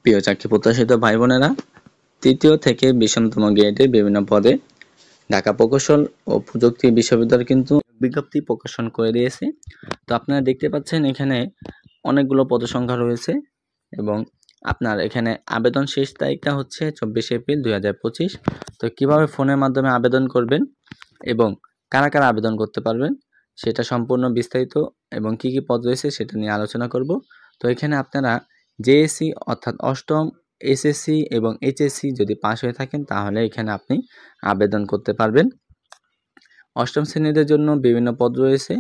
প্রিয় চাকরি প্রত্যাশিত ভাই বোনেরা, তৃতীয় থেকে 20তম গ্রেডের বিভিন্ন পদে ঢাকা প্রকৌশল ও প্রযুক্তি বিশ্ববিদ্যালয় কিন্তু বিজ্ঞপ্তি প্রকাশন করে দিয়েছে। তো আপনারা দেখতে পাচ্ছেন এখানে অনেকগুলো পদসংখ্যা রয়েছে এবং আপনার এখানে আবেদন শেষ তারিখটা হচ্ছে 24 এপ্রিল 2025। তো কিভাবে ফোনের মাধ্যমে আবেদন করবেন এবং কারা কারা আবেদন করতে পারবেন সেটা সম্পূর্ণ বিস্তারিত এবং কি কি পদ রয়েছে সেটা নিয়ে আলোচনা করব। তো এখানে আপনারা জেএসসি অর্থাৎ অষ্টম, এসএসসি এবং এইচএসসি যদি পাশ হয়ে থাকেন তাহলে এখানে আপনি আবেদন করতে পারবেন। অষ্টম শ্রেণীদের জন্য বিভিন্ন পদ রয়েছে,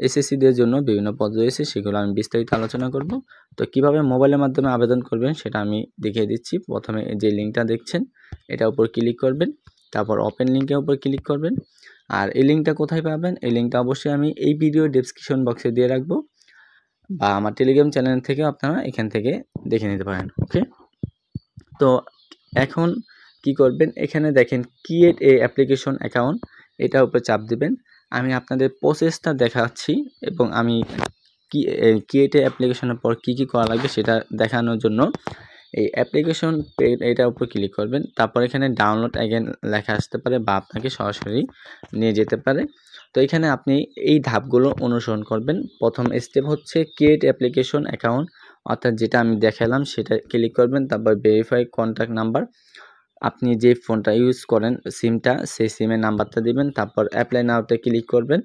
এসএসসিদের জন্য বিভিন্ন পদ রয়েছে, সেগুলো আমি বিস্তারিত আলোচনা করব। তো কিভাবে মোবাইলের মাধ্যমে আবেদন করবেন সেটা আমি দেখিয়ে দিচ্ছি। প্রথমে যে লিঙ্কটা দেখছেন এটার উপর ক্লিক করবেন, তারপর ওপেন লিঙ্কের উপর ক্লিক করবেন। আর এই লিঙ্কটা কোথায় পাবেন, এই লিঙ্কটা অবশ্যই আমি এই ভিডিও ডেসক্রিপশন বক্সে দিয়ে রাখবো, বা আমার টেলিগ্রাম চ্যানেল থেকে আপনারা এখান থেকে দেখে নিতে পারেন। ওকে, তো এখন কি করবেন, এখানে দেখেন ক্রিয়েট এ অ্যাপ্লিকেশন অ্যাকাউন্ট, এটার উপরে চাপ দিবেন। আমি আপনাদের প্রসেসটা দেখাচ্ছি এবং আমি ক্রিয়েট এ অ্যাপ্লিকেশনের পর কি কি করা লাগবে সেটা দেখানোর জন্য এই অ্যাপ্লিকেশন এটার উপর ক্লিক করবেন। তারপর এখানে ডাউনলোড অ্যাগেন লেখা আসতে পারে বা আপনাকে সরাসরি নিয়ে যেতে পারে। তো এখানে আপনি এই ধাপগুলো অনুসরণ করবেন। প্রথম স্টেপ হচ্ছে ক্রিয়েট অ্যাপ্লিকেশন অ্যাকাউন্ট, অর্থাৎ যেটা আমি দেখালাম সেটা ক্লিক করবেন। তারপর ভেরিফাই কন্ট্যাক্ট নাম্বার, আপনি যে ফোনটা ইউজ করেন সিমটা, সেই সিমের নাম্বারটা দিবেন। তারপর অ্যাপ্লাই নাওতে ক্লিক করবেন।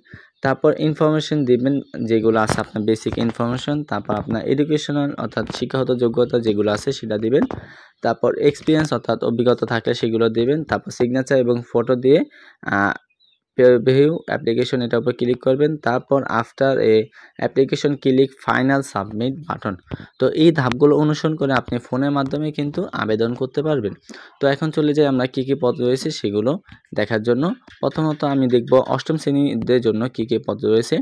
তারপর ইনফরমেশন দিবেন যেগুলো আছে আপনার বেসিক ইনফরমেশন। তারপর আপনার এডুকেশনাল অর্থাৎ শিক্ষাগত যোগ্যতা যেগুলো আছে সেটা দিবেন। তারপর এক্সপিরিয়েন্স অর্থাৎ অভিজ্ঞতা থাকলে সেগুলো দিবেন। তারপর সিগনেচার এবং ফটো দিয়ে ভিউ অ্যাপ্লিকেশন এটার উপর ক্লিক করবেন। তারপর after a application click final submit button. তো এই ধাপগুলো অনুসরণ করে আপনি ফোনের মাধ্যমে কিন্তু আবেদন করতে পারবেন। তো এখন চলে যাই আমরা কী কী পদ রয়েছে সেগুলো দেখার জন্য। প্রথমত আমি দেখব অষ্টম শ্রেণীদের জন্য কী কী পদ রয়েছে।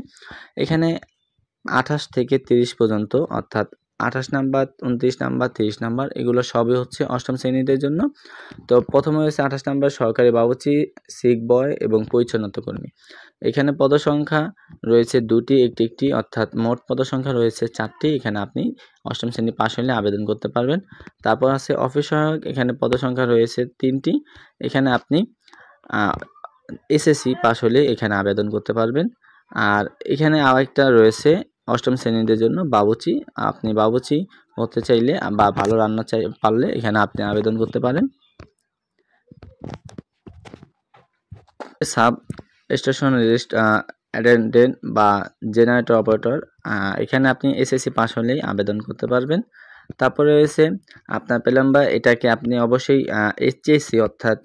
এখানে 28 থেকে 30 পর্যন্ত, অর্থাৎ 28 নাম্বার, 29 নাম্বার, 30 নাম্বার, এগুলো সবই হচ্ছে অষ্টম শ্রেণীদের জন্য। তো প্রথমে রয়েছে 28 নাম্বার সহকারী বাবুর্চি, সিক বয় এবং পরিচ্ছন্নতা কর্মী। এখানে পদসংখ্যা রয়েছে দুটি, একটি, অর্থাৎ মোট পদসংখ্যা রয়েছে 4টি। এখানে আপনি অষ্টম শ্রেণী পাশ হলে আবেদন করতে পারবেন। তারপর আছে অফিস সহায়ক, এখানে পদসংখ্যা রয়েছে 3টি। এখানে আপনি এসএসসি পাশ হলে এখানে আবেদন করতে পারবেন। আর এখানে আরেকটা রয়েছে অষ্টম শ্রেণীদের জন্য বাবুর্চি, আপনি বাবুর্চি হতে চাইলে বা ভালো রান্না পারলে এখানে আপনি আবেদন করতে পারেন। সাব স্টেশন অ্যাটেন্ডেন্ট বা জেনারেটর অপারেটর, এখানে আপনি এসএসসি পাস হলেই আবেদন করতে পারবেন। তারপরে রয়েছে আপনার প্লাম্বার, এটাকে আপনি অবশ্যই এইচএসসি অর্থাৎ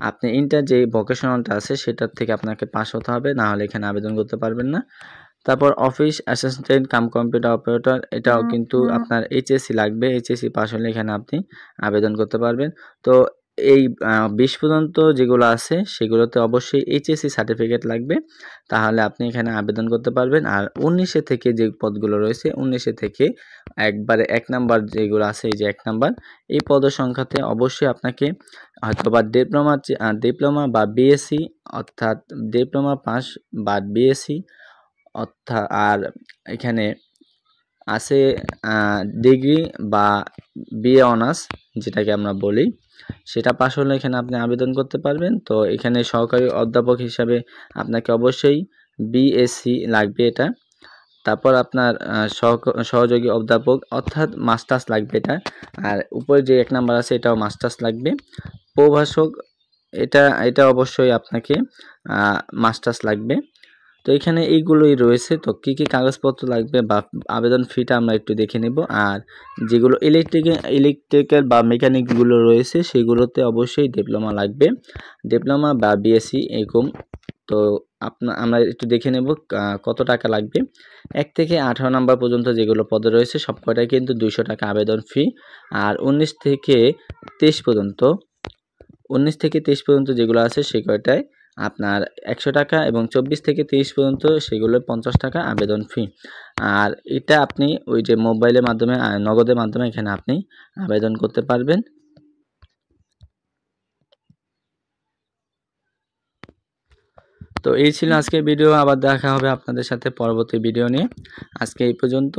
আপনি ইন্টার যে ভোকেশনালটা আছে সেটার থেকে আপনাকে পাস হতে হবে, না হলে এখানে আবেদন করতে পারবেন না। তারপর office assistant cum computer operator, এটাও কিন্তু আপনার এইচএসসি লাগবে, এইচএসসি পাস হলে এখানে আপনি আবেদন করতে পারবেন। তো এই 20 পর্যন্ত যেগুলো আছে সেগুলোতে অবশ্যই এইচএসসি সার্টিফিকেট লাগবে, তাহলে আপনি এখানে আবেদন করতে পারবেন। আর 19 থেকে যে পদগুলো রয়েছে 19 থেকে একবারে 1 নাম্বার যেগুলো আছে, এই যে 1 নাম্বার, এই পদের সংখ্যাতে অবশ্যই আপনাকে হয়তোবা ডিপ্লোমা বা বিএসসি, অর্থাৎ ডিপ্লোমা পাস বা বিএসসি, অর্থাৎ আর এখানে আছে ডিগ্রি বা বিএ অনার্স যেটাকে আমরা বলি, সেটা পাশ হলে এখানে আপনি আবেদন করতে পারবেন। তো এখানে সহকারী অধ্যাপক হিসাবে আপনাকে অবশ্যই বিএসসি লাগবে এটা। তারপর আপনার সহযোগী অধ্যাপক অর্থাৎ মাস্টার্স লাগবে এটা। আর উপরে যে 1 নাম্বার আছে এটাও মাস্টার্স লাগবে। প্রভাষক, এটা অবশ্যই আপনাকে মাস্টার্স লাগবে। তো এখানে এইগুলোই রয়েছে। তো কী কী কাগজপত্র লাগবে বা আবেদন ফিটা আমরা একটু দেখে নেব। আর যেগুলো ইলেকট্রিক্যাল বা মেকানিকগুলো রয়েছে সেগুলোতে অবশ্যই ডিপ্লোমা লাগবে, ডিপ্লোমা বা বিএসসি এরকম। তো আমরা একটু দেখে নেব কত টাকা লাগবে। 1 থেকে 18 নাম্বার পর্যন্ত যেগুলো পদে রয়েছে সব কটাই কিন্তু 200 টাকা আবেদন ফি। আর 19 থেকে 23 পর্যন্ত যেগুলো আছে সে কয়টায় আপনার 100 টাকা, এবং 24 থেকে 30 পর্যন্ত সেগুলো 50 টাকা আবেদন ফি। আর এটা আপনি ওই যে মোবাইলের মাধ্যমে নগদের মাধ্যমে এখানে আপনি আবেদন করতে পারবেন। তো এই ছিল আজকের ভিডিও। আবার দেখা হবে আপনাদের সাথে পরবর্তী ভিডিও নিয়ে। আজকে এই পর্যন্ত।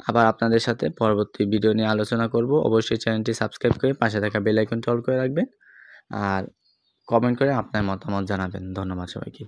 আবার আপনাদের সাথে পরবর্তী ভিডিও নিয়ে আলোচনা করব। অবশ্যই চ্যানেলটি সাবস্ক্রাইব করে পাশে থাকা বেল আইকনটি অল করে রাখবেন আর কমেন্ট করে আপনার মতামত জানাবেন। ধন্যবাদ সবাইকে।